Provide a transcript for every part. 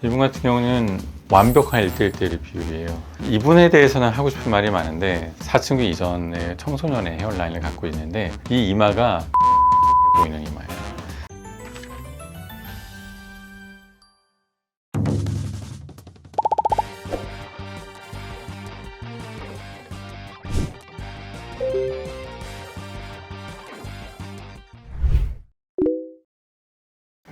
이분 같은 경우는 완벽한 1:1:1 비율이에요. 이분에 대해서는 하고 싶은 말이 많은데 사춘기 이전의 청소년의 헤어라인을 갖고 있는데 이 이마가 보이는 이마예요.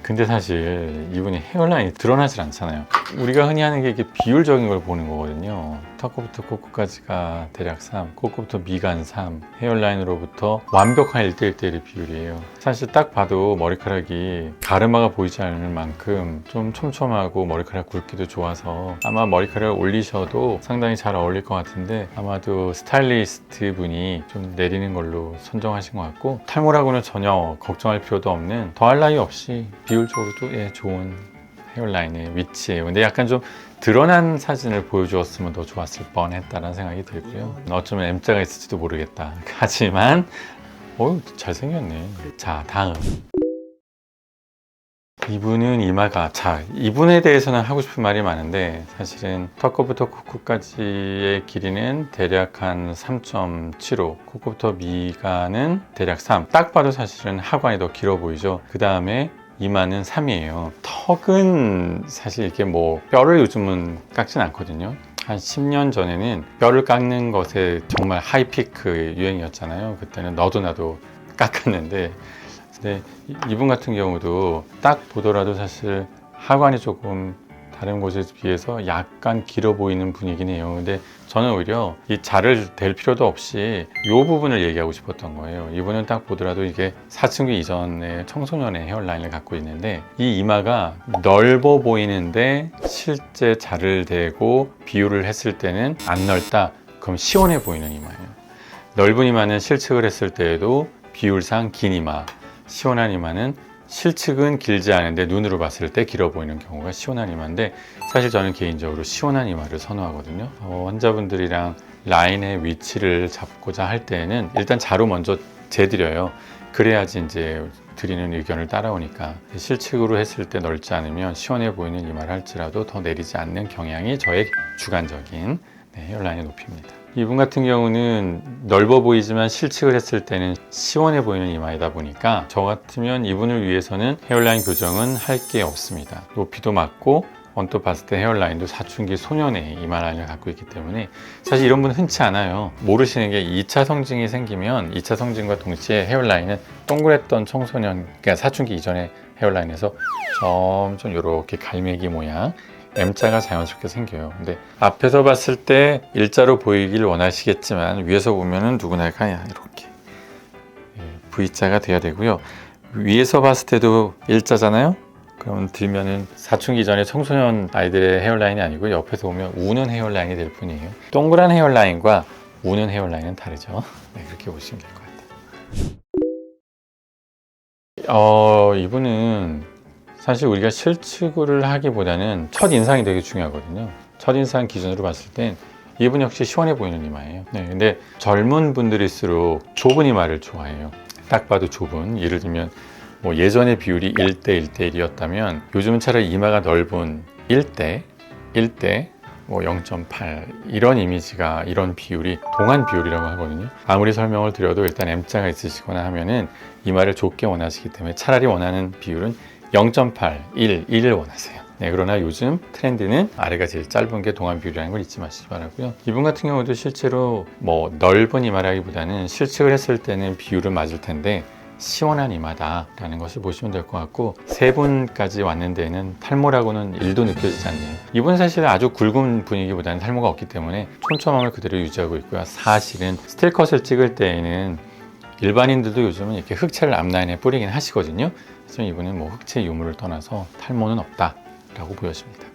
근데 사실 이분이 헤어라인이 드러나질 않잖아요. 우리가 흔히 하는 게 이게 비율적인 걸 보는 거거든요. 턱부터 코끝까지가 대략 3, 코끝부터 미간 3, 헤어라인으로부터 완벽한 1:1:1 비율이에요. 사실 딱 봐도 머리카락이 가르마가 보이지 않을 만큼 좀 촘촘하고 머리카락 굵기도 좋아서 아마 머리카락을 올리셔도 상당히 잘 어울릴 것 같은데 아마도 스타일리스트 분이 좀 내리는 걸로 선정하신 것 같고, 탈모라고는 전혀 걱정할 필요도 없는, 더할 나위 없이 비율적으로 좋은 헤어라인의 위치예요. 근데 약간 좀 드러난 사진을 보여주었으면 더 좋았을 뻔했다는 생각이 들고요. 어쩌면 M자가 있을지도 모르겠다. 하지만 잘생겼네. 자, 다음. 이분은 이마가, 이분에 대해서는 하고 싶은 말이 많은데 사실은 턱끝부터 코끝까지의 길이는 대략 한 3.75, 코끝부터 미간은 대략 3. 딱 봐도 사실은 하관이 더 길어 보이죠. 그 다음에 이마는 3이에요. 턱은 사실 이렇게 뼈를 요즘은 깎진 않거든요. 한 10년 전에는 뼈를 깎는 것에 정말 하이피크 유행이었잖아요. 그때는 너도 나도 깎았는데, 근데 이분 같은 경우도 딱 보더라도 사실 하관이 조금 다른 곳에 비해서 약간 길어 보이는 분이긴 해요. 근데 저는 오히려 이 자를 댈 필요도 없이 이 부분을 얘기하고 싶었던 거예요. 이분은 딱 보더라도 이게 사춘기 이전의 청소년의 헤어라인을 갖고 있는데 이 이마가 넓어 보이는데 실제 자를 대고 비율을 했을 때는 안 넓다. 그럼 시원해 보이는 이마예요. 넓은 이마는 실측을 했을 때에도 비율상 긴 이마, 시원한 이마는 실측은 길지 않은데 눈으로 봤을 때 길어 보이는 경우가 시원한 이마인데, 사실 저는 개인적으로 시원한 이마를 선호하거든요. 환자분들이랑 라인의 위치를 잡고자 할 때는 일단 자로 먼저 재드려요. 그래야지 이제 드리는 의견을 따라오니까. 실측으로 했을 때 넓지 않으면 시원해 보이는 이마를 할지라도 더 내리지 않는 경향이 저의 주관적인 헤어라인의 높이입니다. 이분 같은 경우는 넓어 보이지만 실측을 했을 때는 시원해 보이는 이마이다 보니까 저 같으면 이분을 위해서는 헤어라인 교정은 할 게 없습니다. 높이도 맞고 언뜻 봤을 때 헤어라인도 사춘기 소년의 이마 라인을 갖고 있기 때문에 사실 이런 분은 흔치 않아요. 모르시는 게 2차 성징이 생기면 2차 성징과 동시에 헤어라인은 동그랬던 청소년, 그러니까 사춘기 이전의 헤어라인에서 점점 이렇게 갈매기 모양 M자가 자연스럽게 생겨요. 근데 앞에서 봤을 때 일자로 보이길 원하시겠지만 위에서 보면은 누구나 이렇게 V자가 돼야 되고요. 위에서 봤을 때도 일자잖아요. 그러면 들면은 사춘기 전에 청소년 아이들의 헤어라인이 아니고 옆에서 보면 우는 헤어라인이 될 뿐이에요. 동그란 헤어라인과 우는 헤어라인은 다르죠. 그렇게 보시면 될 것 같아요. 이분은 사실 우리가 실측을 하기보다는 첫인상이 되게 중요하거든요. 첫인상 기준으로 봤을 땐 이분 역시 시원해 보이는 이마예요. 근데 젊은 분들일수록 좁은 이마를 좋아해요. 딱 봐도 좁은, 예를 들면 예전의 비율이 1:1:1이었다면 요즘은 차라리 이마가 넓은 1대 0.8 이런 이미지가, 이런 비율이 동안 비율이라고 하거든요. 아무리 설명을 드려도 일단 M자가 있으시거나 하면은 이마를 좁게 원하시기 때문에 차라리 원하는 비율은 0.8, 1을 원하세요. 그러나 요즘 트렌드는 아래가 제일 짧은 게 동안 비율이라는 걸 잊지 마시기 바라고요. 이분 같은 경우도 실제로 넓은 이마라기보다는 실측을 했을 때는 비율은 맞을 텐데 시원한 이마다라는 것을 보시면 될 것 같고, 세 분까지 왔는 데는 탈모라고는 1도 느껴지지 않네요. 이분 사실 아주 굵은 분위기보다는 탈모가 없기 때문에 촘촘함을 그대로 유지하고 있고요. 사실은 스틸컷을 찍을 때에는 일반인들도 요즘은 이렇게 흑채를 앞라인에 뿌리긴 하시거든요. 하지만 이분은 흑채 유무를 떠나서 탈모는 없다라고 보여집니다.